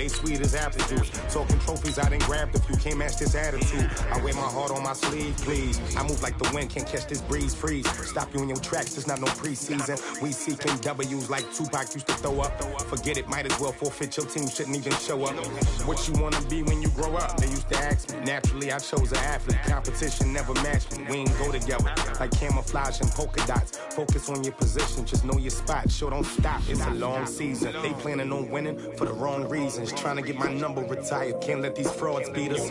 they sweet as apple juice. Talking trophies, I done grabbed a few, can't match this attitude. I wear my heart on my sleeve, please. I move like the wind, can't catch this breeze, freeze. Stop you in your tracks, it's not no preseason. We seeking W's like Tupac used to throw up. Forget it, might as well forfeit, your team shouldn't even show up. What you wanna be when you grow up? They used to ask me. Naturally, I chose an athlete. Competition never matched me. We ain't go together like camouflage and polka dots. Focus on your position, just know your spot. Sure, don't stop, it's a long season. They planning on winning for the wrong reasons. Trying to get my number retired, can't let these frauds beat us.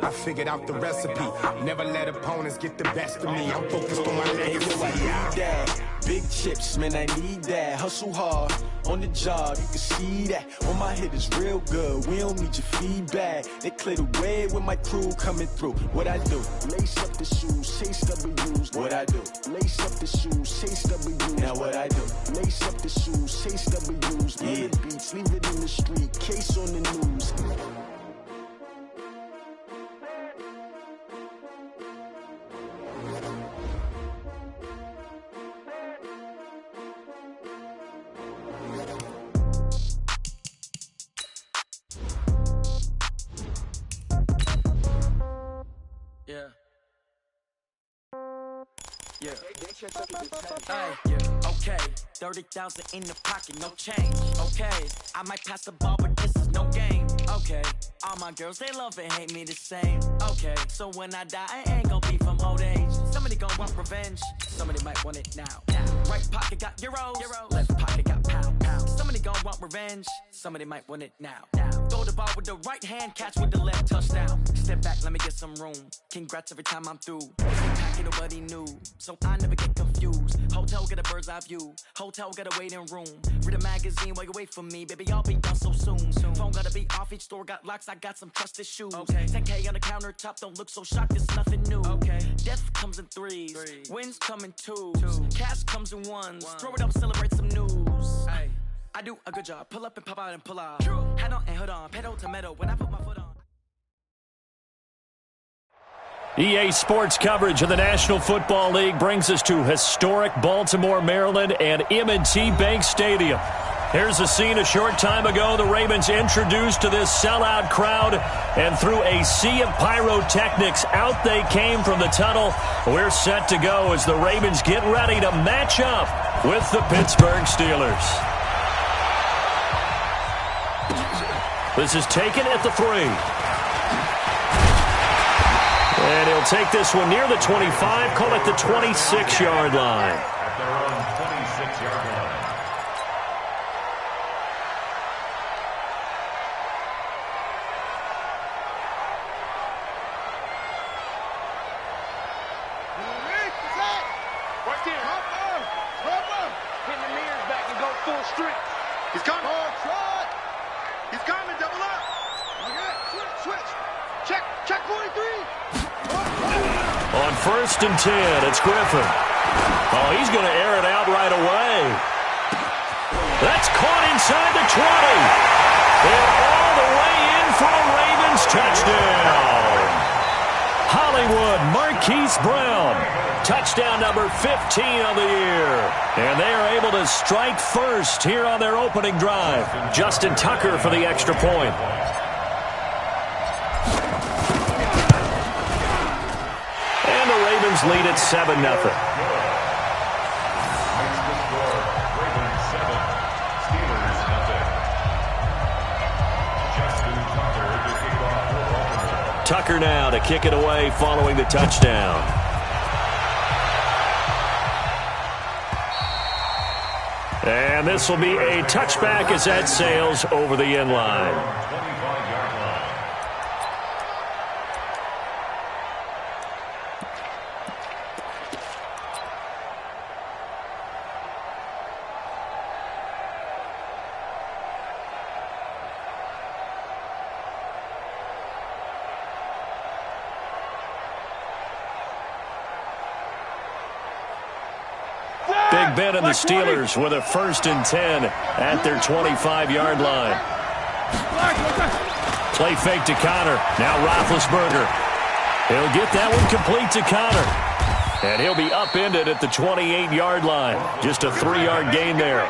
I figured out the recipe. Never let opponents get the best of me. I'm focused on my legacy. I need that. Big chips, man, I need that. Hustle hard on the job, you can see that. On my hit is real good, we don't need your feedback. They clear the way with my crew coming through. What I do? Lace up the shoes, chase W's. What I do? Lace up the shoes, chase W's. Now what I do? Lace up the shoes, chase W's. Yeah, beats, leave it in the street, case on the news. Okay, 30,000 in the pocket, no change. Okay, I might pass the ball, but this is no game. Okay, all my girls, they love and hate me the same. Okay, so when I die, I ain't gonna be from old age. Somebody gonna want revenge, somebody might want it now. Right pocket got euros, left pocket got pound. Somebody gonna want revenge, somebody might want it now. Throw the ball with the right hand, catch with the left, touchdown. Step back, let me get some room. Congrats every time I'm through. Packing nobody new, so I never get confused. Hotel get a bird's eye view, hotel get a waiting room. Read a magazine while you wait for me, baby, I'll be done so soon. Phone gotta be off, each store got locks, I got some trusted shoes. 10K on the countertop, don't look so shocked, it's nothing new. Death comes in threes, wins come in twos, cash comes in ones. Throw it up, celebrate some news. I do a good job, pull up and pop out and pull out. Hat on and hood on, pedal to metal when I put my foot on. EA Sports coverage of the National Football League brings us to historic Baltimore, Maryland, and M&T Bank Stadium. Here's a scene a short time ago. The Ravens introduced to this sellout crowd, and through a sea of pyrotechnics, out they came from the tunnel. We're set to go as the Ravens get ready to match up with the Pittsburgh Steelers. This is taken at the 3. And he'll take this one near the 25, call it the 26-yard line. At their own 26-yard line. Right there. Hitting the mirrors back and go full strength. He's coming. He's coming. Double up. Switch. Check 43. On 1st and 10, it's Griffin. Oh, he's going to air it out right away. That's caught inside the 20. And all the way in for a Ravens touchdown. Hollywood Marquise Brown. Touchdown number 15 of the year. And they are able to strike first here on their opening drive. Justin Tucker for the extra point. And the Ravens lead at 7-0. Tucker now to kick it away following the touchdown. And this will be a touchback as that sails over the end line. Big Ben and the Steelers with a 1st and 10 at their 25-yard line. Play fake to Connor. Now Roethlisberger. He'll get that one complete to Connor. And he'll be upended at the 28-yard line. Just a 3-yard gain there.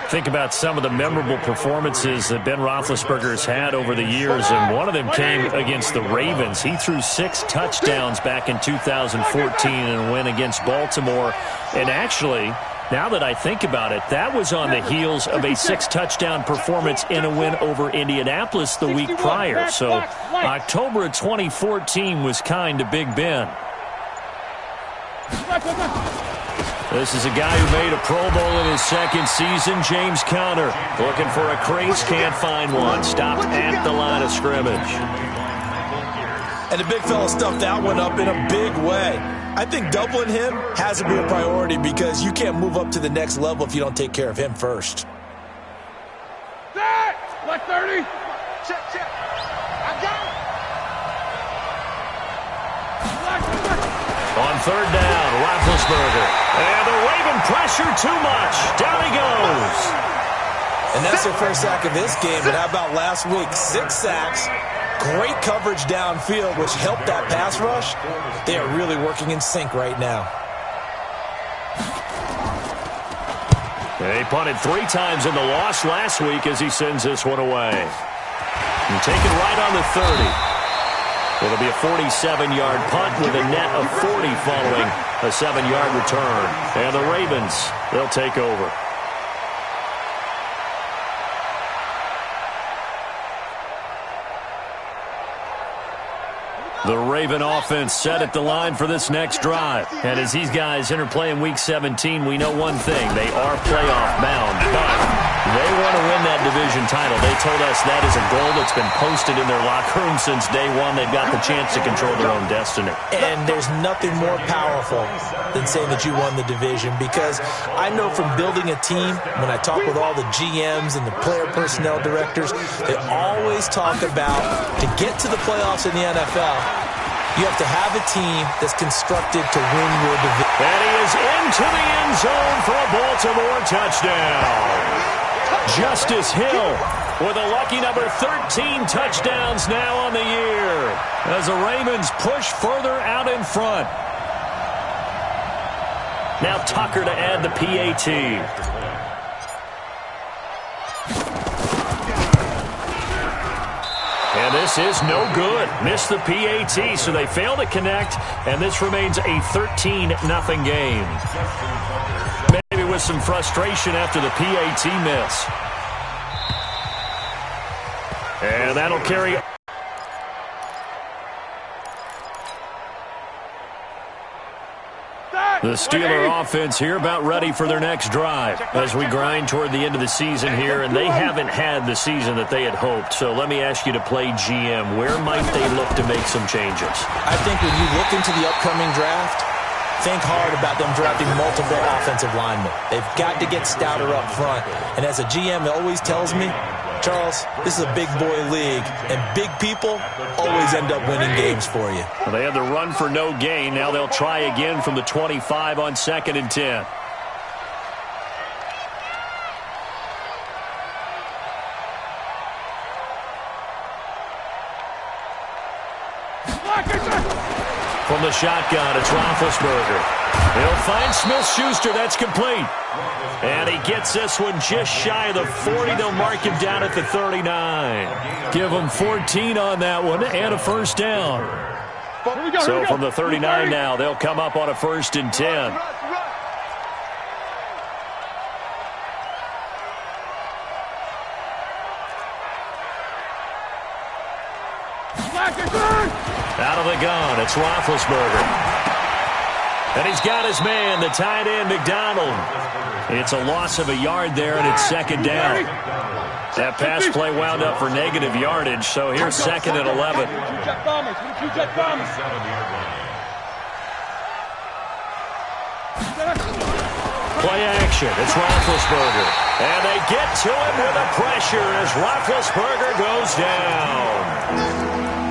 Think about some of the memorable performances that Ben Roethlisberger has had over the years, and one of them came against the Ravens. He threw 6 touchdowns back in 2014 in a win against Baltimore. And actually, now that I think about it, that was on the heels of a 6-touchdown performance in a win over Indianapolis the week prior. So October of 2014 was kind of Big Ben. This is a guy who made a Pro Bowl in his second season, James Conner. Looking for a crease, can't find one. Stopped at the line of scrimmage. And the big fella stuffed that one up in a big way. I think doubling him has to be a priority because you can't move up to the next level if you don't take care of him first. Left 30. Check. I got it. On third down, Roethlisberger. And the Raven pressure too much. Down he goes. And that's their first sack of this game. But how about last week? 6 sacks. Great coverage downfield, which helped that pass rush. They are really working in sync right now. He punted 3 times in the loss last week as he sends this one away. And taken right on the 30. It'll be a 47-yard punt with a net of 40 following a 7-yard return. And the Ravens, they'll take over. The Raven offense set at the line for this next drive. And as these guys interplay in Week 17, we know one thing. They are playoff bound, but they want to win that division title. They told us that is a goal that's been posted in their locker room since day one. They've got the chance to control their own destiny. And there's nothing more powerful than saying that you won the division, because I know from building a team, when I talk with all the GMs and the player personnel directors, they always talk about to get to the playoffs in the NFL, you have to have a team that's constructed to win your division. And he is into the end zone for a Baltimore touchdown. Justice Hill with a lucky number 13 touchdowns now on the year as the Ravens push further out in front. Now Tucker to add the PAT. And this is no good. Missed the PAT, so they fail to connect, and this remains a 13-0 game. Maybe with some frustration after the PAT miss. And that'll carry. The Steeler offense here about ready for their next drive as we grind toward the end of the season here, and they haven't had the season that they had hoped. So let me ask you to play GM. Where might they look to make some changes? I think when you look into the upcoming draft, think hard about them drafting multiple offensive linemen. They've got to get stouter up front. And as a GM, it always tells me, Charles, this is a big boy league, and big people always end up winning games for you. Well, they had the run for no gain. Now they'll try again from the 25 on 2nd and 10. From the shotgun, it's Roethlisberger. He'll find Smith-Schuster. That's complete. And he gets this one just shy of the 40. They'll mark him down at the 39. Give him 14 on that one and a first down. So from the 39 now, they'll come up on a 1st and 10. Out of the gun, it's Roethlisberger. And he's got his man, the tight end, McDonald. It's a loss of a yard there, and it's 2nd down. That pass play wound up for negative yardage, so here's 2nd and 11. Play action, it's Roethlisberger. And they get to him with the pressure as Roethlisberger goes down.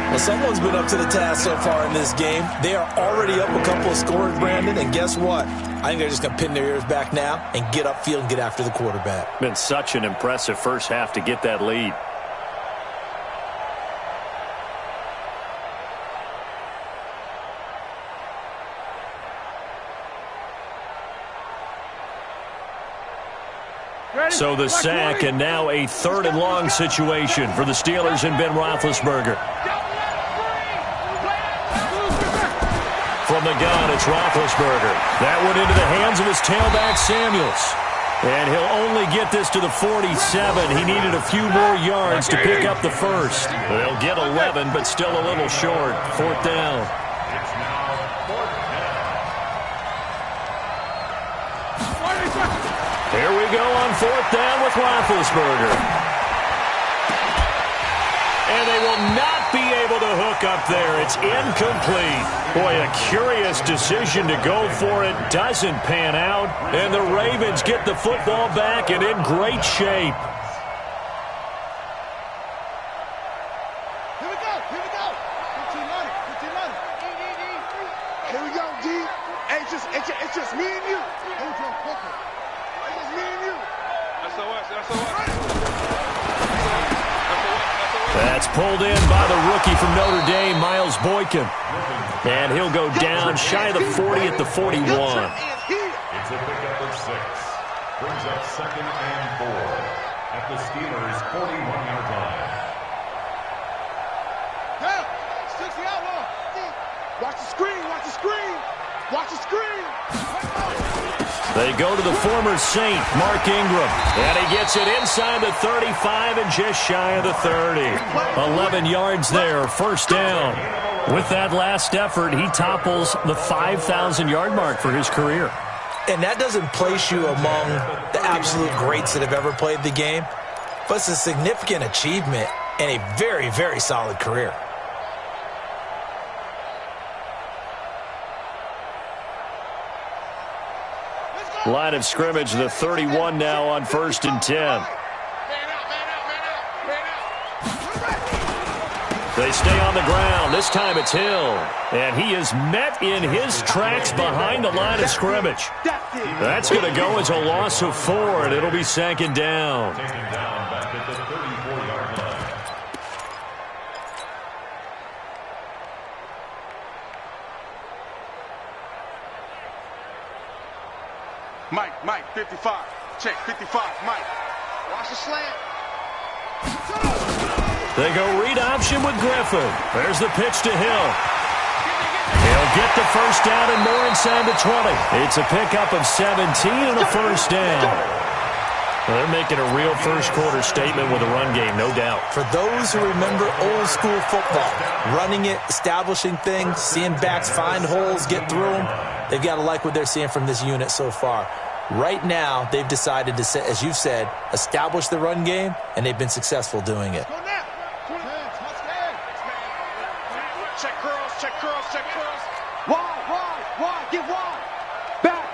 Well, someone's been up to the task so far in this game. They are already up a couple of scores, Brandon, and guess what? I think they're just going to pin their ears back now and get upfield and get after the quarterback. Been such an impressive first half to get that lead. So the sack, and now a 3rd and long situation for the Steelers and Ben Roethlisberger. From the gun, it's Roethlisberger. That went into the hands of his tailback, Samuels. And he'll only get this to the 47. He needed a few more yards to pick up the first. They'll get 11, but still a little short. 4th down. It's now 4th down. Here we go on 4th down with Roethlisberger. And they will not be able to hook up there. It's incomplete. Boy, a curious decision to go for it. Doesn't pan out. And the Ravens get the football back and in great shape. Here we go. Here we go. 15 on it. 15 on it. Here we go, D. Hey, it's just me and you. It's just me and you. That's all right. That's all right. That's pulled in by the rookie from Notre Dame, Miles Boykin. And he'll go down shy of the 40 at the 41. It's a pickup of 6. Brings up 2nd and 4 at the Steelers' 41-yard line. Yeah, 60 outlaw. Watch the screen. Watch the screen. Watch the screen. They go to the former Saint, Mark Ingram. And he gets it inside the 35 and just shy of the 30. 11 yards there, 1st down. With that last effort, he topples the 5,000-yard mark for his career. And that doesn't place you among the absolute greats that have ever played the game, but it's a significant achievement and a very, very solid career. Line of scrimmage, the 31 now on 1st and 10. They stay on the ground. This time it's Hill. And he is met in his tracks behind the line of scrimmage. That's going to go as a loss of 4, and it'll be 2nd down. Taken down back at the 34-yard line. Mike, 55. Check, 55, Mike. Watch the slant. They go read option with Griffin. There's the pitch to Hill. He'll get the 1st down and more inside the 20. It's a pickup of 17 and a 1st down. Well, they're making a real first-quarter statement with a run game, no doubt. For those who remember old-school football, running it, establishing things, seeing backs find holes, get through them, they've got to like what they're seeing from this unit so far. Right now, they've decided to, as you've said, establish the run game, and they've been successful doing it. Check curls. Wide, get wide. Back.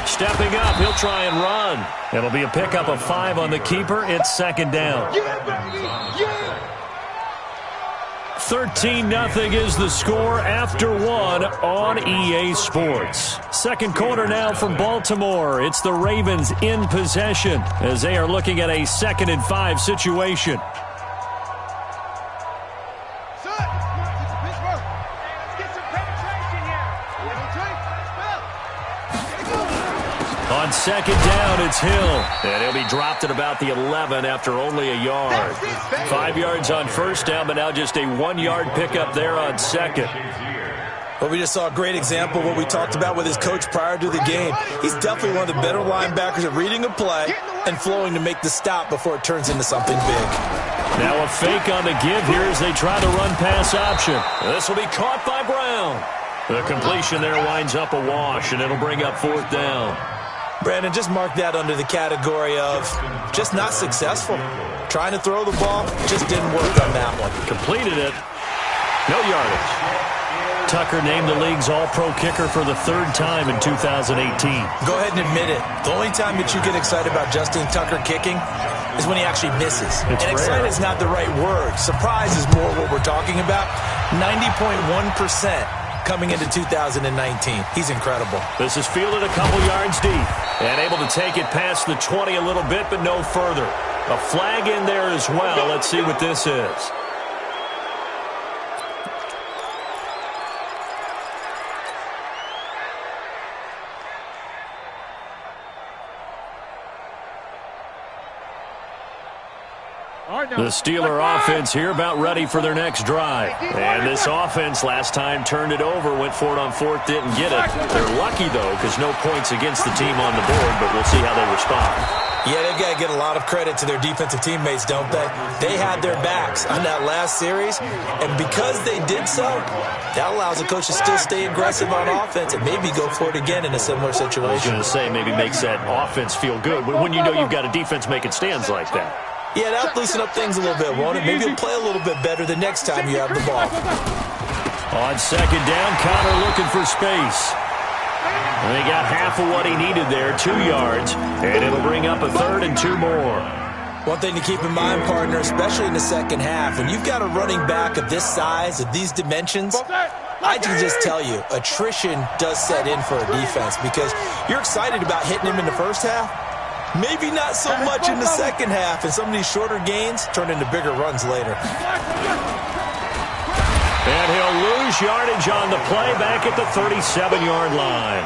Stepping up, he'll try and run. It'll be a pickup of 5 on the keeper. It's 2nd down. Yeah, baby. Yeah. 13-0 is the score after 1 on EA Sports. 2nd quarter now from Baltimore. It's the Ravens in possession as they are looking at a 2nd and 5 situation. On 2nd down, it's Hill. And he'll be dropped at about the 11 after only a yard. 5 yards on 1st down, but now just a 1-yard pickup there on 2nd. Well, we just saw a great example of what we talked about with his coach prior to the game. He's definitely one of the better linebackers at reading a play and flowing to make the stop before it turns into something big. Now a fake on the give here as they try the run-pass option. This will be caught by Brown. The completion there winds up a wash, and it'll bring up 4th down. Brandon, just mark that under the category of just not successful. Trying to throw the ball, just didn't work on that one. Completed it. No yardage. Tucker named the league's all-pro kicker for the 3rd time in 2018. Go ahead and admit it. The only time that you get excited about Justin Tucker kicking is when he actually misses. It's and rare. excited is not the right word. Surprise is more what we're talking about. 90.1%. Coming into 2019. He's incredible. This is fielded a couple yards deep and able to take it past the 20 a little bit, but no further. A flag in there as well. Let's see what this is. The Steeler offense here about ready for their next drive. And this offense last time turned it over, went for it on fourth, didn't get it. They're lucky, though, because no points against the team on the board, but we'll see how they respond. Yeah, they've got to get a lot of credit to their defensive teammates, don't they? They had their backs on that last series, and because they did so, that allows the coach to still stay aggressive on offense and maybe go for it again in a similar situation. I was going to say maybe makes that offense feel good, but when you know you've got a defense making stands like that. Yeah, that'll loosen up things a little bit, won't it? Maybe you'll play a little bit better the next time you have the ball. On second down, Connor looking for space. And he got half of what he needed there, 2 yards, and it'll bring up a 3rd and 2 more. One thing to keep in mind, partner, especially in the second half, when you've got a running back of this size, of these dimensions, I can just tell you, attrition does set in for a defense because you're excited about hitting him in the first half. Maybe not so much in the second half, and some of these shorter gains turn into bigger runs later. And he'll lose yardage on the play back at the 37-yard line.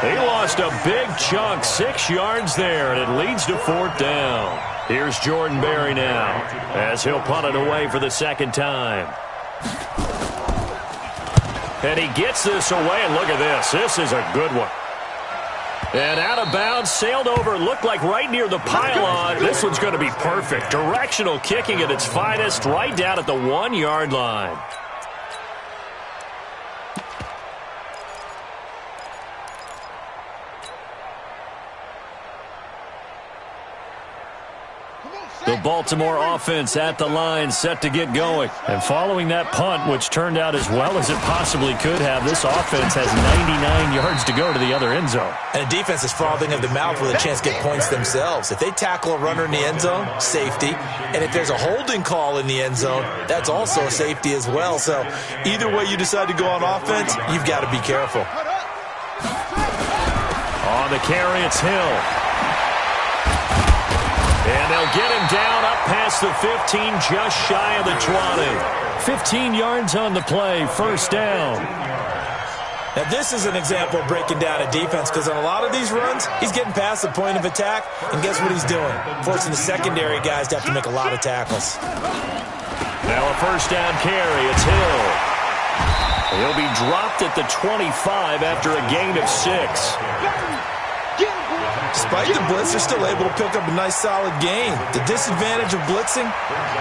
He lost a big chunk, 6 yards there, and it leads to 4th down. Here's Jordan Berry now as he'll punt it away for the second time. And he gets this away, and look at this. This is a good one. And out of bounds, sailed over, looked like right near the pylon. This one's going to be perfect. Directional kicking at its finest, right down at the 1-yard line. The Baltimore offense at the line, set to get going. And following that punt, which turned out as well as it possibly could have, this offense has 99 yards to go to the other end zone. And the defense is frothing at the mouth with a chance to get points themselves. If they tackle a runner in the end zone, safety. And if there's a holding call in the end zone, that's also a safety as well. So either way you decide to go on offense, you've got to be careful. On the carry, it's Hill. And they'll get him down up past the 15, just shy of the 20. 15 yards on the play, 1st down. Now, this is an example of breaking down a defense because on a lot of these runs, he's getting past the point of attack, and guess what he's doing? Forcing the secondary guys to have to make a lot of tackles. Now a 1st down carry, it's Hill. He'll be dropped at the 25 after a gain of 6. Despite the blitz, they're still able to pick up a nice solid gain. The disadvantage of blitzing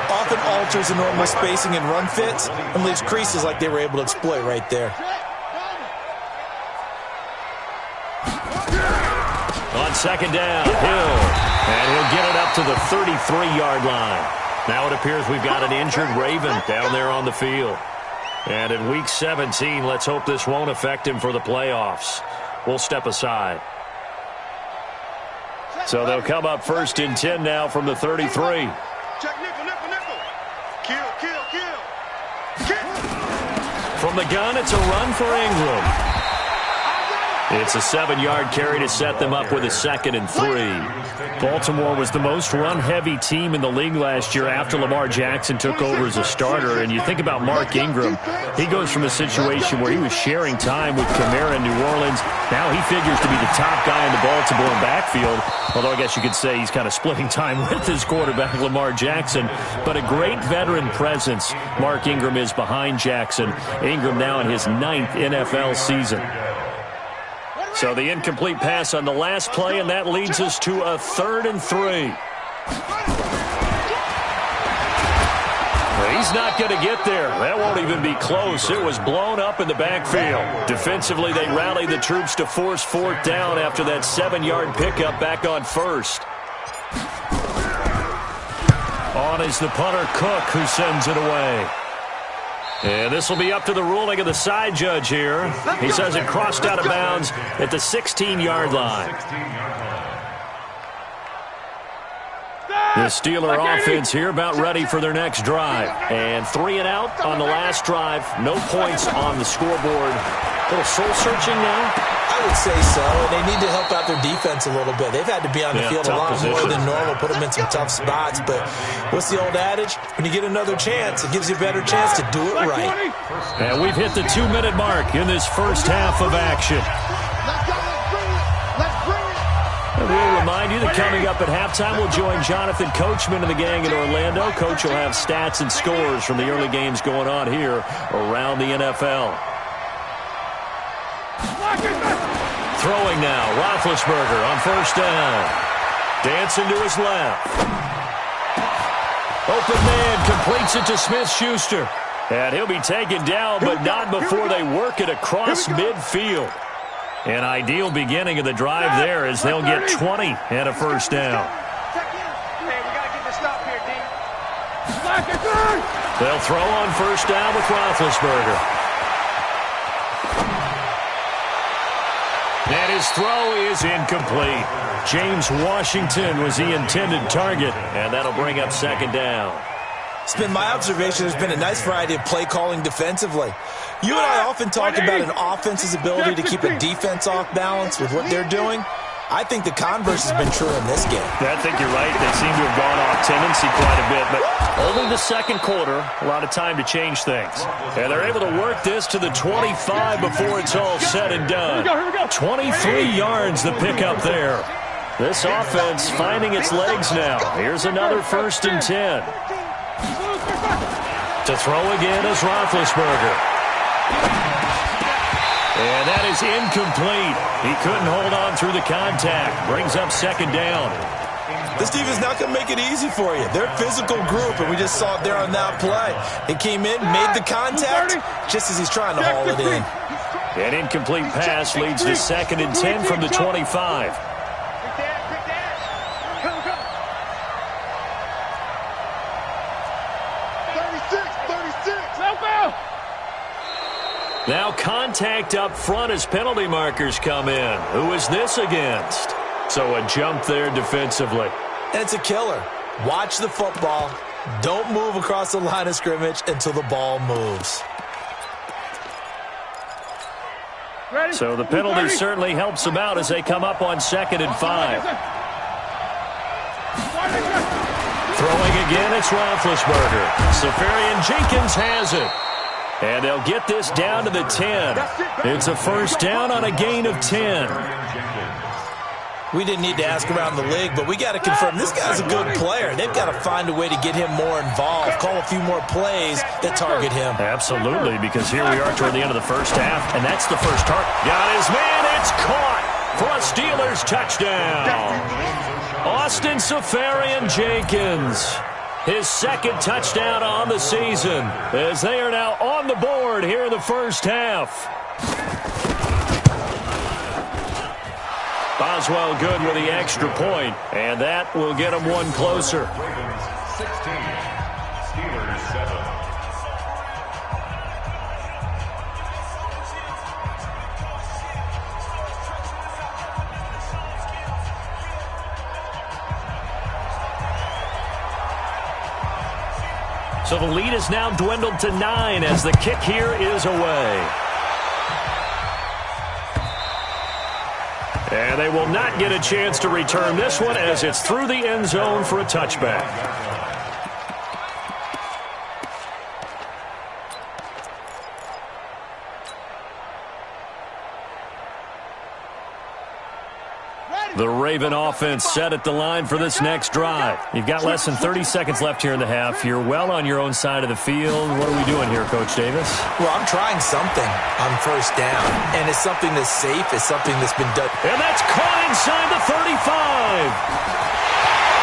often alters the normal spacing and run fits and leaves creases like they were able to exploit right there. On second down, Hill. And he'll get it up to the 33-yard line. Now it appears we've got an injured Raven down there on the field. And in Week 17, let's hope this won't affect him for the playoffs. We'll step aside. So they'll come up 1st and 10 now from the 33. Check nickel, nickel, nickel. Kill, kill, kill. From the gun, it's a run for Ingram. It's a 7-yard carry to set them up with a 2nd and 3. Baltimore was the most run-heavy team in the league last year after Lamar Jackson took over as a starter. And you think about Mark Ingram, he goes from a situation where he was sharing time with Kamara in New Orleans. Now he figures to be the top guy in the Baltimore backfield. Although I guess you could say he's kind of splitting time with his quarterback, Lamar Jackson. But a great veteran presence Mark Ingram is behind Jackson. Ingram now in his 9th NFL season. So the incomplete pass on the last play, and that leads us to a 3rd and 3. He's not going to get there. That won't even be close. It was blown up in the backfield. Defensively, they rallied the troops to force 4th down after that 7-yard pickup back on 1st. On is the punter, Cook, who sends it away. And this will be up to the ruling of the side judge here. He says it crossed out of bounds at the 16-yard line. The Steeler offense here about ready for their next drive. And 3 and out on the last drive. No points on the scoreboard. A little soul-searching now? I would say so, and they need to help out their defense a little bit. They've had to be on the field a lot more than normal, put them in some tough spots. But what's the old adage? When you get another chance, it gives you a better chance to do it right. And we've hit the 2-minute mark in this first half of action. And we'll remind remind you that coming up at halftime, we'll join Jonathan Coachman and the gang in Orlando. Coach will have stats and scores from the early games going on here around the NFL. Throwing now, Roethlisberger on first down. Dancing to his left. Open man completes it to Smith-Schuster. And he'll be taken down, but not before they work it across midfield. An ideal beginning of the drive there as they'll get 20 and a first down. They'll throw on first down with Roethlisberger. And his throw is incomplete. James Washington was the intended target, and that'll bring up second down. It's been my observation there's been a nice variety of play calling defensively. You and I often talk about an offense's ability to keep a defense off balance with what they're doing. I think the converse has been true in this game. I think you're right. They seem to have gone off tendency quite a bit, but only the second quarter, a lot of time to change things. And they're able to work this to the 25 before it's all said and done. 23 yards the pickup there. This offense finding its legs now. Here's another 1st and 10. To throw again is Roethlisberger. And that is incomplete. He couldn't hold on through the contact. Brings up second down. This defense is not going to make it easy for you. They're a physical group, and we just saw it there on that play. He came in, made the contact, just as he's trying to haul it in. An incomplete pass leads to 2nd and 10 from the 25. Now contact up front as penalty markers come in. Who is this against? So a jump there defensively. And it's a killer. Watch the football. Don't move across the line of scrimmage until the ball moves. So the penalty certainly helps them out as they come up on 2nd and 5. Throwing again, it's Roethlisberger. Safarian Jenkins has it. And they'll get this down to the 10. It's a first down on a gain of 10. We didn't need to ask around the league, but we got to confirm this guy's a good player. They've got to find a way to get him more involved, call a few more plays that target him. Absolutely, because here we are toward the end of the first half, and that's the first target. Got his man, it's caught for a Steelers touchdown. Austin Safarian Jenkins. His 2nd touchdown on the season as they are now on the board here in the first half. Boswell good with the extra point, and that will get him one closer. Ravens 16, Steelers 7. So the lead is now dwindled to 9 as the kick here is away. And they will not get a chance to return this one as it's through the end zone for a touchback. The Raven offense set at the line for this next drive. You've got less than 30 seconds left here in the half. You're well on your own side of the field. What are we doing here, Coach Davis? Well, I'm trying something on first down, and it's something that's safe. It's something that's been done. And that's caught inside the 35.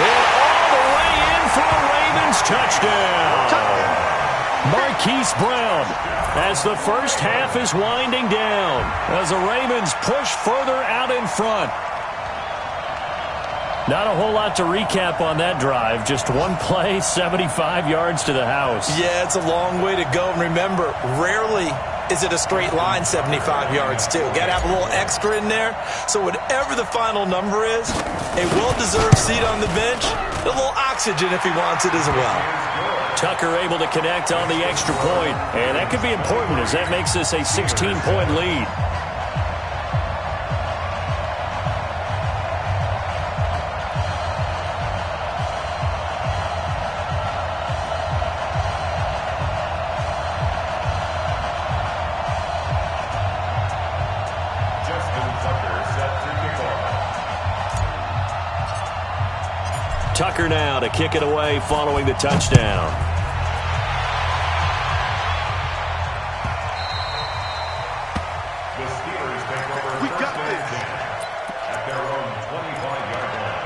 And all the way in for a Ravens touchdown. Marquise Brown as the first half is winding down as the Ravens push further out in front. Not a whole lot to recap on that drive. Just one play, 75 yards to the house. Yeah, it's a long way to go. And remember, rarely is it a straight line 75 yards, too. Got to have a little extra in there. So whatever the final number is, a well-deserved seat on the bench, a little oxygen if he wants it as well. Tucker able to connect on the extra point. And that could be important as that makes this a 16-point lead. Tucker now to kick it away following the touchdown. The Steelers take over We first got and this. 10 at their own 25-yard line.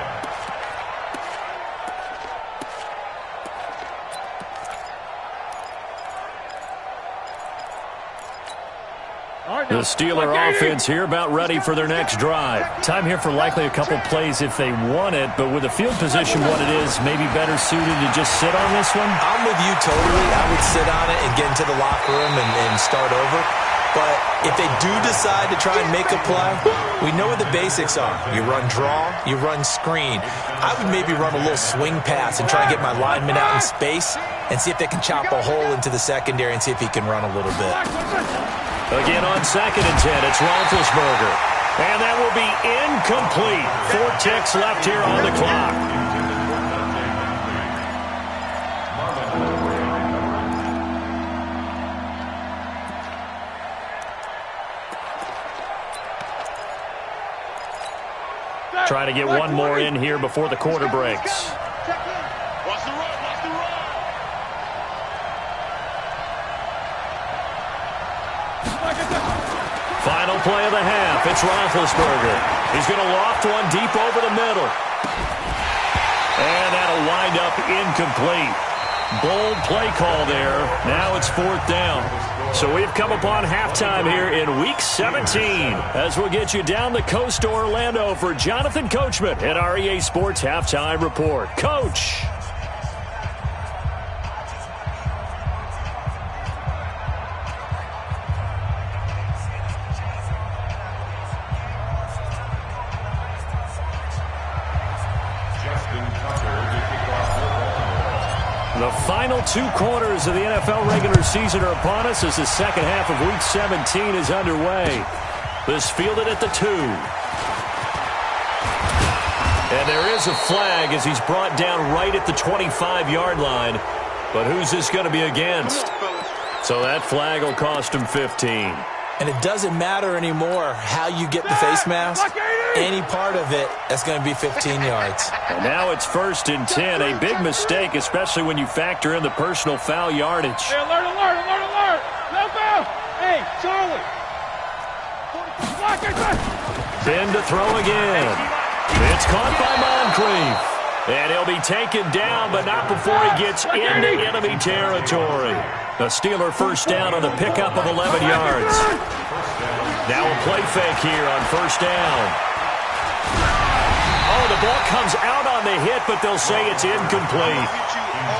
The Steeler offense here about ready for their next drive. Time here for likely a couple plays if they want it, but with the field position what it is, maybe better suited to just sit on this one? I'm with you totally. I would sit on it and get into the locker room and start over. But if they do decide to try and make a play, we know what the basics are. You run draw, you run screen. I would maybe run a little swing pass and try and get my lineman out in space and see if they can chop a hole into the secondary and see if he can run a little bit. Again on 2nd and 10, it's Roethlisberger. And that will be incomplete. 4 ticks left here on the clock. Try to get one more in here before the quarter breaks. Watch the run, watch the run. Final play of the half. It's Roethlisberger. He's going to loft one deep over the middle. And that'll wind up incomplete. Bold play call there. Now it's 4th down. So we've come upon halftime here in Week 17 as we'll get you down the coast to Orlando for Jonathan Coachman at our EA Sports Halftime Report. Coach. The final 2 quarters of the NFL regular season are upon us as the second half of Week 17 is underway. This fielded at the 2. And there is a flag as he's brought down right at the 25-yard line. But who's this going to be against? So that flag will cost him 15. And it doesn't matter anymore how you get the face mask. Any part of it, that's going to be 15 yards. And now it's 1st and 10. A big mistake, especially when you factor in the personal foul yardage. Hey, alert, alert, alert, alert. Left out. Hey, Charlie. Then to throw again. It's caught by Moncrief. And he'll be taken down, but not before he gets into enemy territory. The Steeler first down on the pickup of 11 yards. Now a play fake here on 1st down. Oh, the ball comes out on the hit, but they'll say it's incomplete.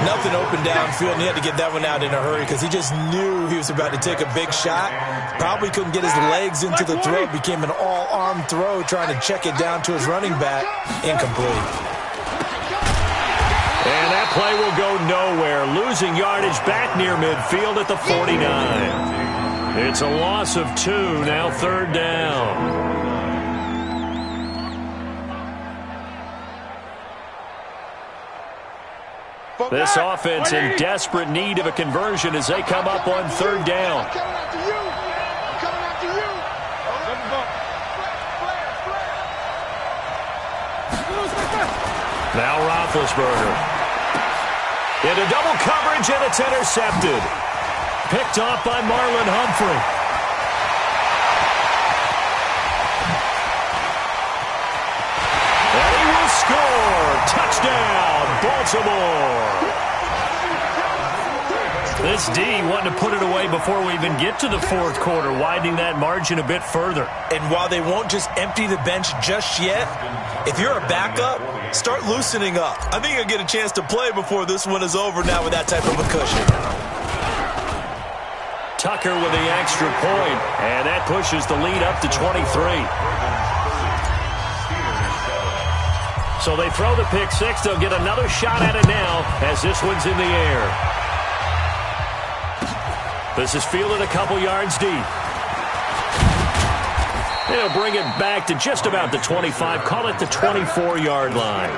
Nothing open downfield, and he had to get that one out in a hurry because he just knew he was about to take a big shot. Probably couldn't get his legs into the throw. Became an all-arm throw trying to check it down to his running back. Incomplete. And that play will go nowhere. Losing yardage back near midfield at the 49. It's a loss of 2, now 3rd down. This offense in desperate need of a conversion as they come up on 3rd down. Now Roethlisberger. Into double coverage, and it's intercepted. Picked off by Marlon Humphrey. And he will score. Touchdown, Baltimore. This D wanting to put it away before we even get to the 4th quarter, widening that margin a bit further. And while they won't just empty the bench just yet, if you're a backup, start loosening up. I think you'll get a chance to play before this one is over now with that type of a cushion. Tucker with the extra point, and that pushes the lead up to 23. So they throw the pick 6. They'll get another shot at it now as this one's in the air. This is fielded a couple yards deep. They'll bring it back to just about the 25. Call it the 24-yard line.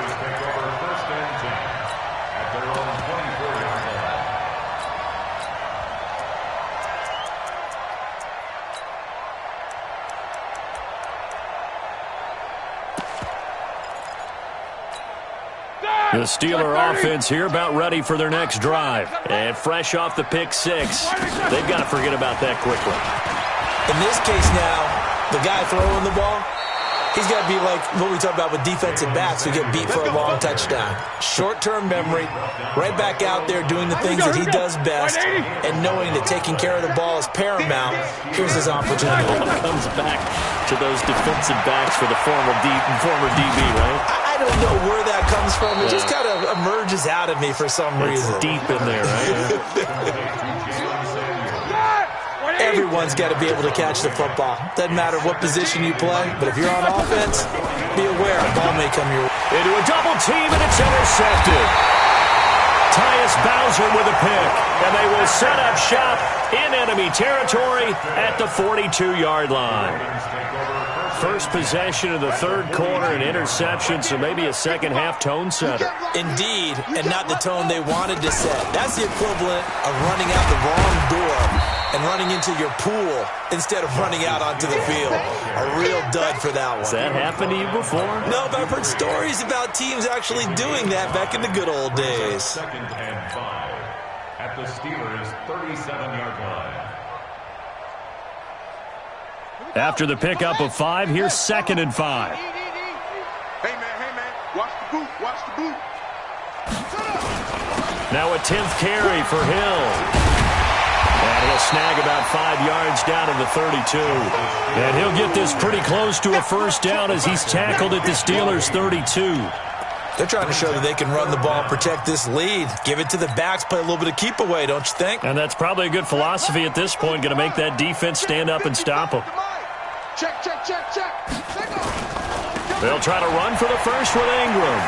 The Steeler offense here about ready for their next drive. And fresh off the pick six, they've got to forget about that quickly. In this case now, the guy throwing the ball, he's got to be like what we talk about with defensive backs who get beat for a long touchdown. Short-term memory, right back out there doing the things that he does best, and knowing that taking care of the ball is paramount. Here's his opportunity. Ball comes back to those defensive backs for the former DB, right? I don't know where that comes from. It just kind of emerges out of me for some reason. It's deep in there, right? Everyone's got to be able to catch the football. Doesn't matter what position you play, but if you're on offense, be aware a ball may come your way. Into a double team, and it's intercepted. Tyus Bowser with a pick, and they will set up shop in enemy territory at the 42-yard line. First possession of the third quarter, an interception, so maybe a second-half tone setter. Indeed, and not the tone they wanted to set. That's the equivalent of running out the wrong door and running into your pool instead of running out onto the field. A real dud for that one. Has that happened to you before? No, but I've heard stories about teams actually doing that back in the good old days. Second and 5 at the Steelers' 37-yard line. After the pickup of 5, here's 2nd and 5. Hey, man, watch the boot, watch the boot. Now a 10th carry for Hill. And he'll snag about 5 yards down to the 32. And he'll get this pretty close to a first down as he's tackled at the Steelers' 32. They're trying to show that they can run the ball, protect this lead. Give it to the backs, play a little bit of keep away, don't you think? And that's probably a good philosophy at this point, going to make that defense stand up and stop them. Check. They'll try to run for the first with Ingram.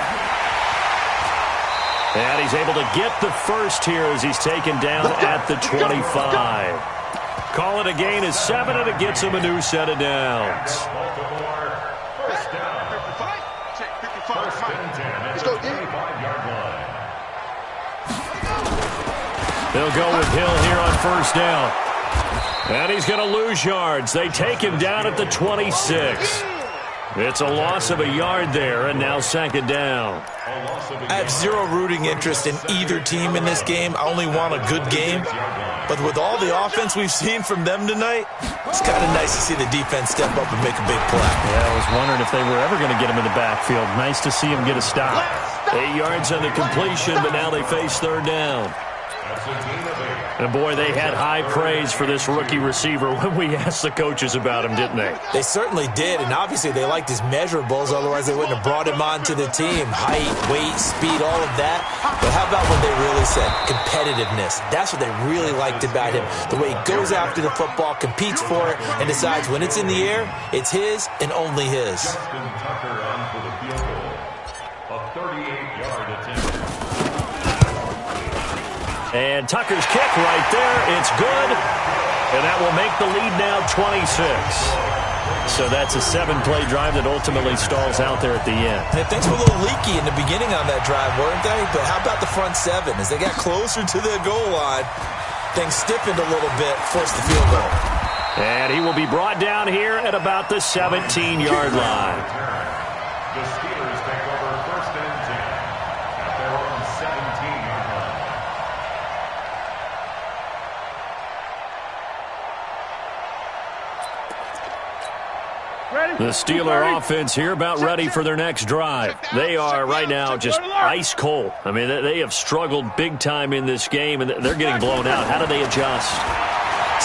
And he's able to get the first here as he's taken down at the 25. Call it a gain of 7, and it gets him a new set of downs. Let's go, D. They'll go with Hill here on first down. And he's going to lose yards. They take him down at the 26. It's a loss of a yard there, and now 2nd down. I have zero rooting interest in either team in this game. I only want a good game. But with all the offense we've seen from them tonight, it's kind of nice to see the defense step up and make a big play. Yeah, I was wondering if they were ever going to get him in the backfield. Nice to see him get a stop. 8 yards on the completion, but now they face 3rd down. And, boy, they had high praise for this rookie receiver when we asked the coaches about him, didn't they? They certainly did, and obviously they liked his measurables. Otherwise, they wouldn't have brought him onto the team. Height, weight, speed, all of that. But how about what they really said? Competitiveness. That's what they really liked about him. The way he goes after the football, competes for it, and decides when it's in the air, it's his and only his. Justin Tucker on for the field goal. A 38-yard attempt. And Tucker's kick right there. It's good. And that will make the lead now 26. So that's a 7-play drive that ultimately stalls out there at the end. And things were a little leaky in the beginning on that drive, weren't they? But how about the front 7? As they got closer to the goal line, things stiffened a little bit, forced the field goal. And he will be brought down here at about the 17-yard line. The Steelers take over 1st and 10 at their own 17-yard line. The Steeler offense here about ready for their next drive. They are right now just ice cold. I mean, they have struggled big time in this game, and they're getting blown out. How do they adjust?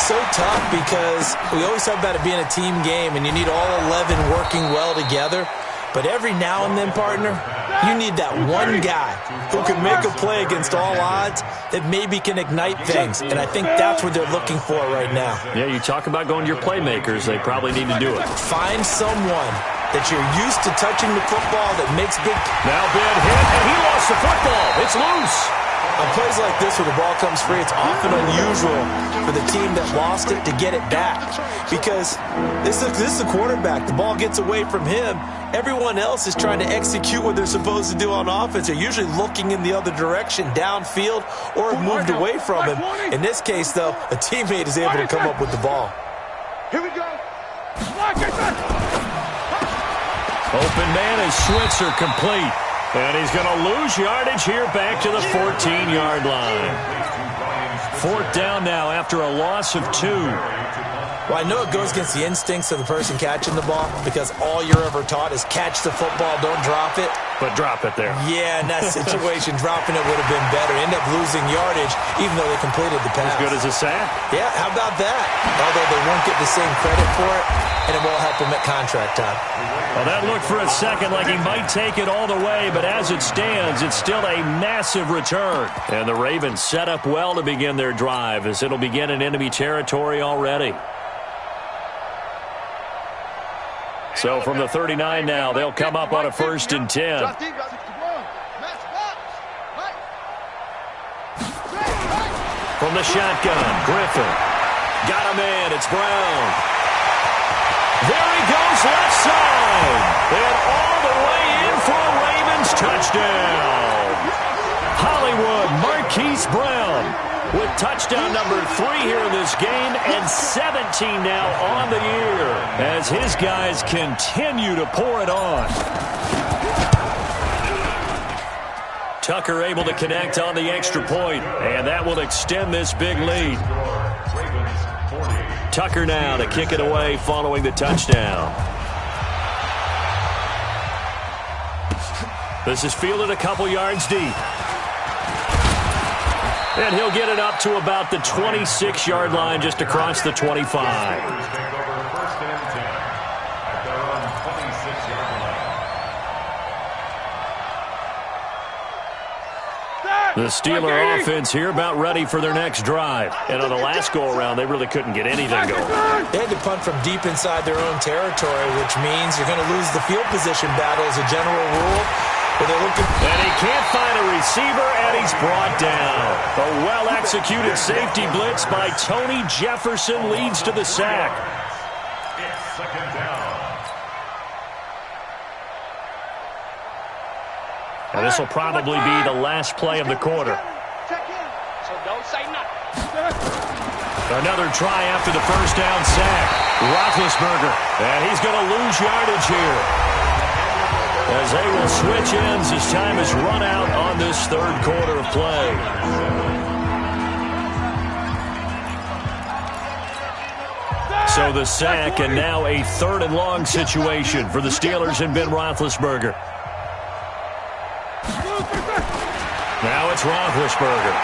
So tough because we always talk about it being a team game, and you need all 11 working well together. But every now and then, partner, you need that one guy who can make a play against all odds that maybe can ignite things. And I think that's what they're looking for right now. Yeah, you talk about going to your playmakers. They probably need to do it. Find someone that you're used to touching the football that makes big... Now big hit, and he lost the football. It's loose. On plays like this where the ball comes free, it's often unusual for the team that lost it to get it back. Because this is the quarterback. The ball gets away from him. Everyone else is trying to execute what they're supposed to do on offense. They're usually looking in the other direction, downfield, or have moved away from him. In this case, though, a teammate is able to come up with the ball. Here we go. Open man is Switzer complete. And he's going to lose yardage here back to the 14-yard line. 4th down now after a loss of 2. Well, I know it goes against the instincts of the person catching the ball because all you're ever taught is catch the football, don't drop it. But drop it there. Yeah, in that situation, dropping it would have been better. End up losing yardage, even though they completed the pass. As good as a sack. Yeah, how about that? Although they won't get the same credit for it, and it won't help them at contract time. Well, that looked for a second like he might take it all the way, but as it stands, it's still a massive return. And the Ravens set up well to begin their drive as it'll begin in enemy territory already. So from the 39 now, they'll come up on a 1st and 10. From the shotgun, Griffin. Got a man, it's Brown. There he goes, left side. And all the way in for a Ravens touchdown. Hollywood Marquise Brown with touchdown number 3 here in this game and 17 now on the year as his guys continue to pour it on. Tucker able to connect on the extra point, and that will extend this big lead. Tucker now to kick it away following the touchdown. This is fielded a couple yards deep. And he'll get it up to about the 26-yard line just across the 25. The Steeler offense here about ready for their next drive. And on the last go-around, they really couldn't get anything going. They had to punt from deep inside their own territory, which means you're going to lose the field position battle as a general rule. And he can't find a receiver, and he's brought down. A well-executed safety blitz by Tony Jefferson leads to the sack. It's 2nd down. And this will probably be the last play of the quarter. So don't say nothing. Another try after the 1st down sack. Roethlisberger, and he's going to lose yardage here. As they will switch ends as time has run out on this 3rd quarter of play. So the sack and now a 3rd and long situation for the Steelers and Ben Roethlisberger. Now it's Roethlisberger.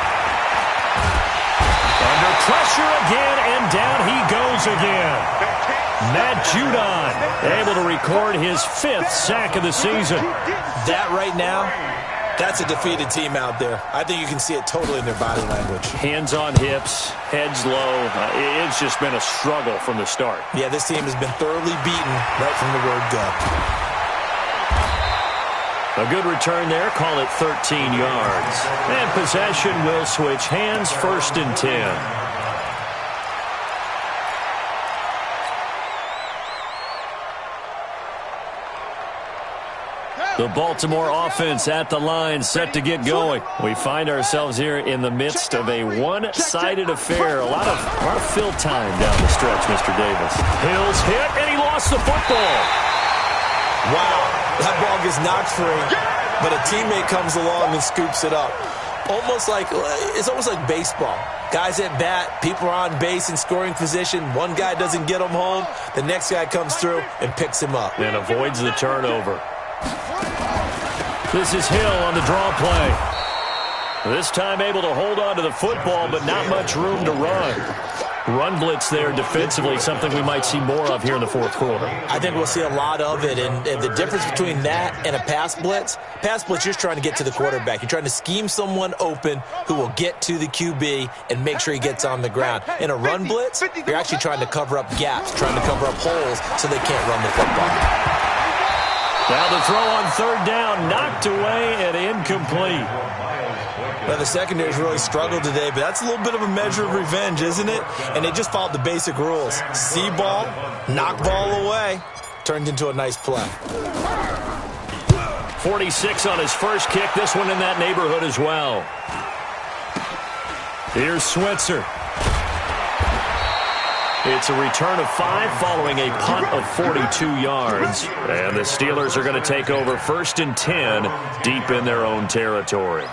Under pressure again, and down he goes again. Matt Judon able to record his 5th sack of the season. That right now, that's a defeated team out there. I think you can see it totally in their body language. Hands on hips, heads low. It's just been a struggle from the start. Yeah, this team has been thoroughly beaten right from the word go. A good return there, call it 13 yards. And possession will switch hands, 1st and 10. The Baltimore offense at the line, set to get going. We find ourselves here in the midst of a one-sided affair. A lot of fill time down the stretch, Mr. Davis. Hill's hit, and he lost the football. Wow, that ball gets knocked free, but a teammate comes along and scoops it up. It's almost like baseball. Guys at bat, people are on base in scoring position. One guy doesn't get him home. The next guy comes through and picks him up. And avoids the turnover. This is Hill on the draw play. This time able to hold on to the football, but not much room to run. Run blitz there defensively, something we might see more of here in the 4th quarter. I think we'll see a lot of it, and the difference between that and a pass blitz, you're just trying to get to the quarterback. You're trying to scheme someone open who will get to the QB and make sure he gets on the ground. In a run blitz, you're actually trying to cover up gaps, trying to cover up holes so they can't run the football. Now the throw on 3rd down, knocked away and incomplete. Well, the secondary's really struggled today, but that's a little bit of a measure of revenge, isn't it? And they just followed the basic rules. See ball, knock ball away. Turned into a nice play. 46 on his first kick. This one in that neighborhood as well. Here's Switzer. It's a return of 5 following a punt of 42 yards. And the Steelers are going to take over 1st and 10 deep in their own territory.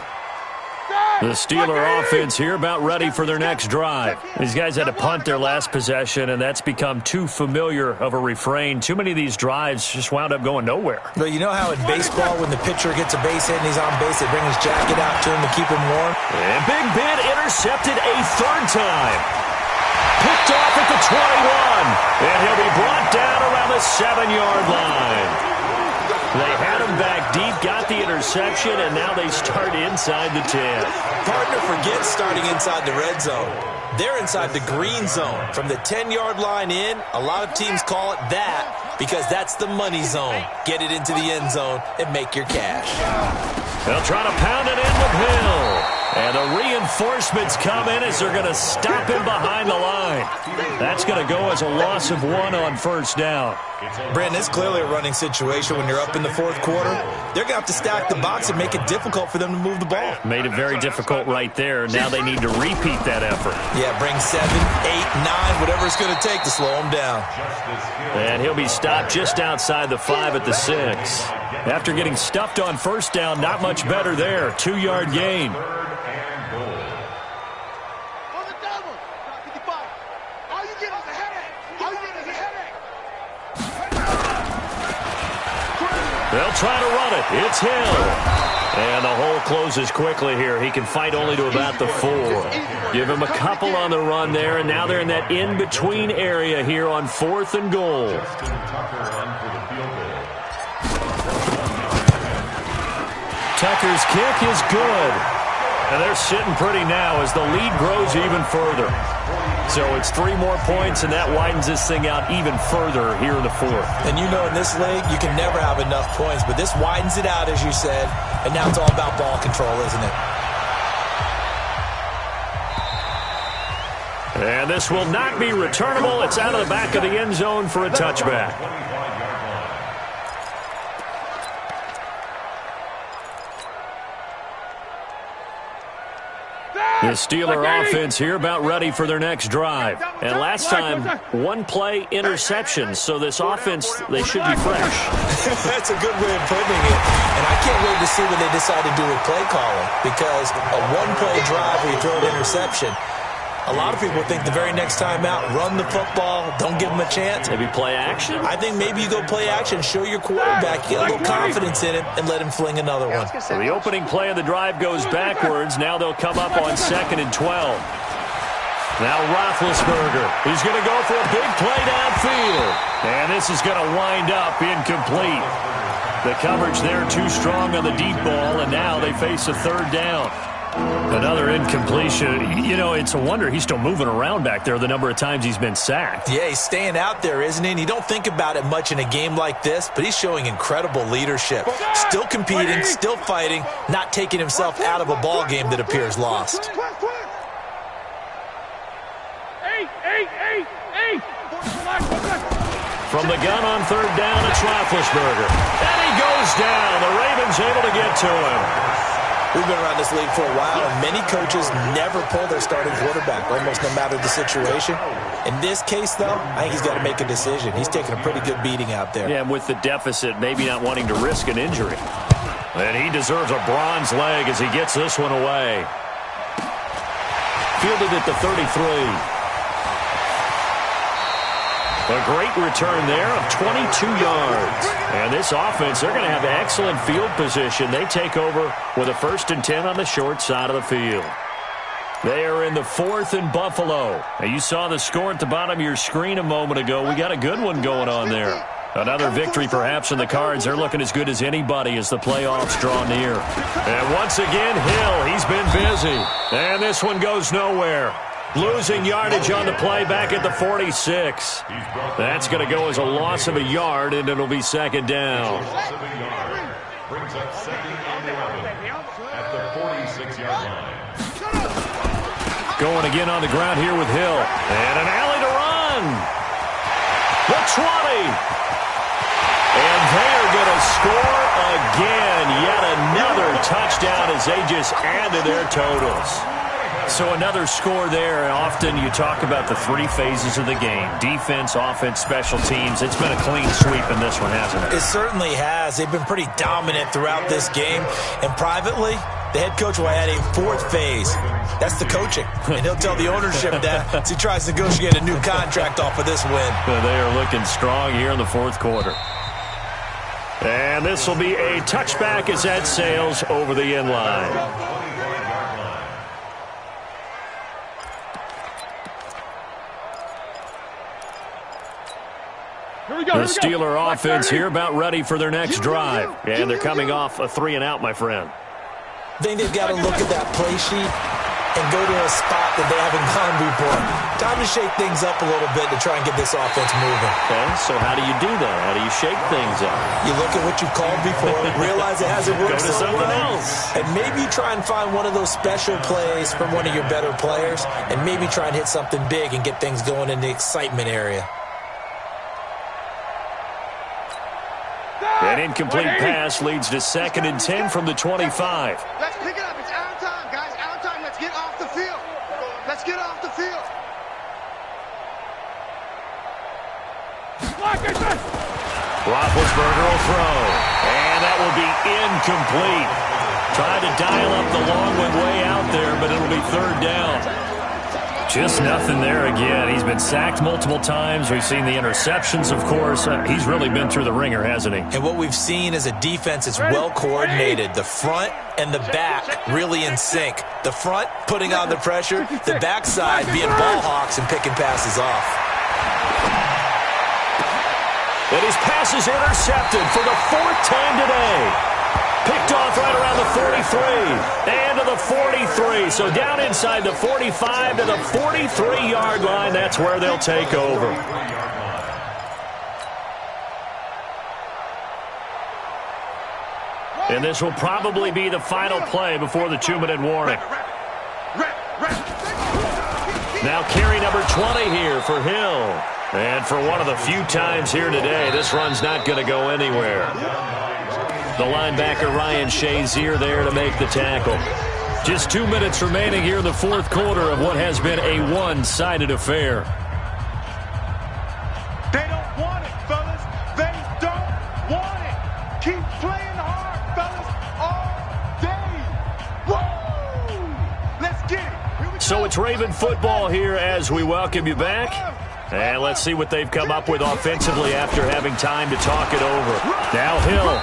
The Steeler offense here about ready for their next drive. These guys had to punt their last possession, and that's become too familiar of a refrain. Too many of these drives just wound up going nowhere. But you know how in baseball, when the pitcher gets a base hit and he's on base, they bring his jacket out to him to keep him warm? And Big Ben intercepted a 3rd time. Picked off at the 21, and he'll be brought down around the 7-yard line. They had him back deep, got the interception, and now they start inside the 10. Partner forgets starting inside the red zone. They're inside the green zone. From the 10-yard line in, a lot of teams call it that because that's the money zone. Get it into the end zone and make your cash. They'll try to pound it in with Hill. And the reinforcements come in as they're going to stop him behind the line. That's going to go as a loss of 1 on 1st down. Brandon, it's clearly a running situation when you're up in the 4th quarter. They're going to have to stack the box and make it difficult for them to move the ball. Made it very difficult right there. Now they need to repeat that effort. Yeah, bring 7, 8, 9, whatever it's going to take to slow him down. And he'll be stopped just outside the 5 at the 6. After getting stuffed on 1st down, not much better there. 2-yard gain. They'll try to run it. It's Hill. And the hole closes quickly here. He can fight only to about the 4. Give him a couple on the run there, and now they're in that in-between area here on 4th and goal. Tucker's kick is good. And they're sitting pretty now as the lead grows even further. So it's 3 more points, and that widens this thing out even further here in the 4th. And you know in this league, you can never have enough points, but this widens it out, as you said, and now it's all about ball control, isn't it? And this will not be returnable. It's out of the back of the end zone for a touchback. The Steeler offense here about ready for their next drive. And last time, 1-play interception. So this offense, they should be fresh. That's a good way of putting it. And I can't wait to see what they decide to do with play calling. Because a 1-play drive where you throw an interception, a lot of people think the very next time out, run the football, don't give them a chance. Maybe play action? I think maybe you go play action, show your quarterback, get a little confidence in it, and let him fling another one. So the opening play of the drive goes backwards. Now they'll come up on 2nd and 12. Now Roethlisberger. He's going to go for a big play downfield. And this is going to wind up incomplete. The coverage there too strong on the deep ball, and now they face a 3rd down. Another incompletion. You know, it's a wonder he's still moving around back there the number of times he's been sacked. Yeah, he's staying out there, isn't he? And you don't think about it much in a game like this, but he's showing incredible leadership. Still competing, still fighting, not taking himself out of a ball game that appears lost. From the gun on 3rd down, it's Roethlisberger. And he goes down. The Ravens able to get to him. We've been around this league for a while, and many coaches never pull their starting quarterback, almost no matter the situation. In this case, though, I think he's got to make a decision. He's taking a pretty good beating out there. Yeah, and with the deficit, maybe not wanting to risk an injury. And he deserves a bronze leg as he gets this one away. Fielded at the 33. A great return there of 22 yards. And this offense, they're going to have excellent field position. They take over with a 1st and 10 on the short side of the field. They are in the 4th and Buffalo. Now, you saw the score at the bottom of your screen a moment ago. We got a good one going on there. Another victory perhaps in the cards. They're looking as good as anybody as the playoffs draw near. And once again, Hill, he's been busy. And this one goes nowhere. Losing yardage on the play back at the 46. That's going to go as a loss of a yard, and it'll be 2nd down. Brings up 2nd and 11 at the 46-yard line. Going again on the ground here with Hill. And an alley to run. The 20. And they are going to score again. Yet another touchdown as they just add to their totals. So another score there. Often you talk about the three phases of the game: defense, offense, special teams. It's been a clean sweep in this one, hasn't it? It certainly has. They've been pretty dominant throughout this game. And privately, the head coach will add a fourth phase. That's the coaching. And he'll tell the ownership that as he tries to negotiate a new contract off of this win. They are looking strong here in the fourth quarter. And this will be a touchback as that sails over the end line. The Steeler offense here about ready for their next drive. And they're coming off a 3-and-out, my friend. I think they've got to look at that play sheet and go to a spot that they haven't gone before. Time to shake things up a little bit to try and get this offense moving. Okay, so how do you do that? How do you shake things up? You look at what you've called before, realize it hasn't worked so well, else. and maybe try and find one of those special plays from one of your better players, and maybe try and hit something big and get things going in the excitement area. An incomplete pass leads to 2nd and 10 from the 25. Let's pick it up. It's our time, guys. Our time. Let's get off the field. Let's get off the field. Roethlisberger will throw. And that will be incomplete. Trying to dial up the long one way out there, but it'll be 3rd down. Just nothing there again. He's been sacked multiple times. We've seen the interceptions, of course. He's really been through the ringer, hasn't he? And what we've seen is a defense that's well coordinated. The front and the back really in sync. The front putting on the pressure, the backside being ball hawks and picking passes off. And his pass is intercepted for the 4th time today. Picked off right around the 43 and to the 43. So down inside the 45 to the 43-yard line. That's where they'll take over. And this will probably be the final play before the 2-minute warning. Now carry number 20 here for Hill. And for one of the few times here today, this run's not going to go anywhere. The linebacker Ryan Shazier there to make the tackle. Just 2 minutes remaining here in the fourth quarter of what has been a one-sided affair. They don't want it, fellas. They don't want it. Keep playing hard, fellas, all day. Woo! Let's get it. So it's Raven football here as we welcome you back. And let's see what they've come up with offensively after having time to talk it over. Now Hill.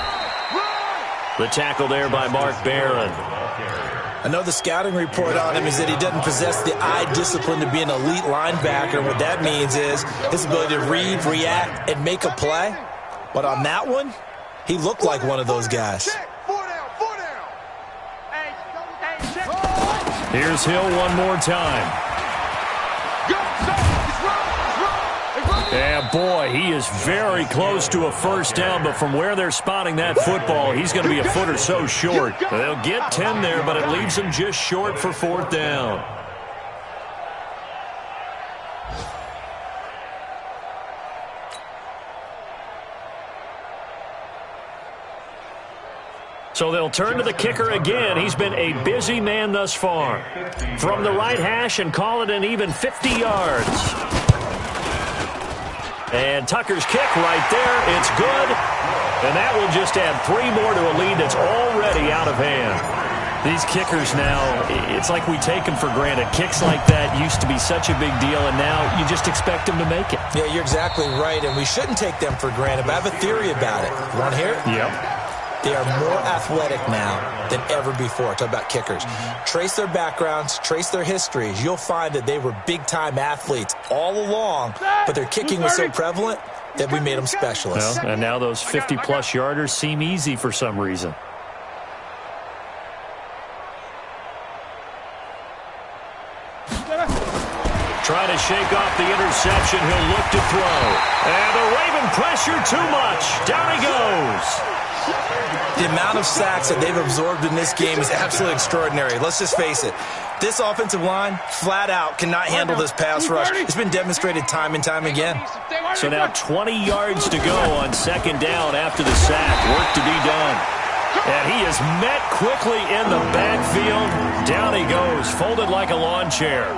The tackle there by Mark Barron. I know the scouting report on him is that he doesn't possess the eye discipline to be an elite linebacker. What that means is his ability to read, react, and make a play. But on that one, he looked like one of those guys. Here's Hill one more time. Yeah, boy, he is very close to a first down, but from where they're spotting that football, he's going to be a foot or so short. They'll get 10 there, but it leaves him just short for 4th down. So they'll turn to the kicker again. He's been a busy man thus far. From the right hash and call it an even 50 yards. And Tucker's kick right there. It's good. And that will just add 3 more to a lead that's already out of hand. These kickers now, it's like we take them for granted. Kicks like that used to be such a big deal, and now you just expect them to make it. Yeah, you're exactly right, and we shouldn't take them for granted, but I have a theory about it. You want to hear it? Yep. They are more athletic now than ever before. Talk about kickers. Trace their backgrounds, trace their histories. You'll find that they were big-time athletes all along, but their kicking was so prevalent that we made them specialists. Well, and now those 50-plus yarders seem easy for some reason. Trying to shake off the interception. He'll look to throw. And the Raven pressure too much. Down he goes. The amount of sacks that they've absorbed in this game is absolutely extraordinary. Let's just face it. This offensive line, flat out, cannot handle this pass rush. It's been demonstrated time and time again. So now 20 yards to go on 2nd down after the sack. Work to be done. And he is met quickly in the backfield. Down he goes, folded like a lawn chair.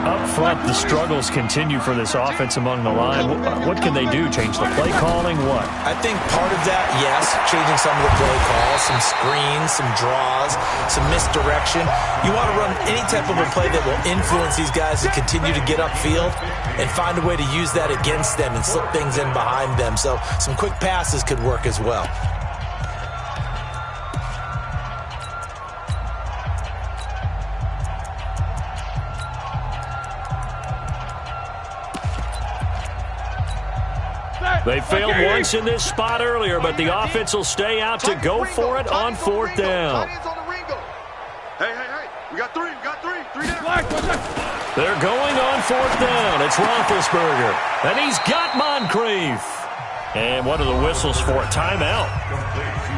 Up front, the struggles continue for this offense among the line. What can they do? Change the play calling? What? I think part of that, yes, changing some of the play calls, some screens, some draws, some misdirection. You want to run any type of a play that will influence these guys to continue to get upfield and find a way to use that against them and slip things in behind them. So some quick passes could work as well. They failed once in this spot earlier, but the offense will stay out to go for it on fourth down. Hey, we got three down. They're going on fourth down. It's Roethlisberger, and he's got Moncrief. And what are the whistles for? Timeout.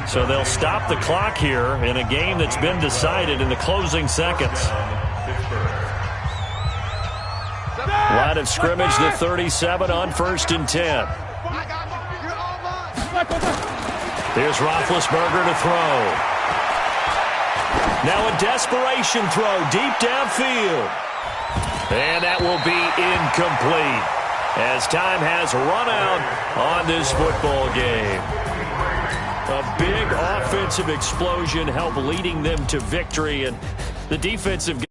So they'll stop the clock here in a game that's been decided in the closing seconds. Line of scrimmage, the 37 on 1st and 10. Here's Roethlisberger to throw. Now a desperation throw deep downfield. And that will be incomplete as time has run out on this football game. A big offensive explosion helped leading them to victory, and the defensive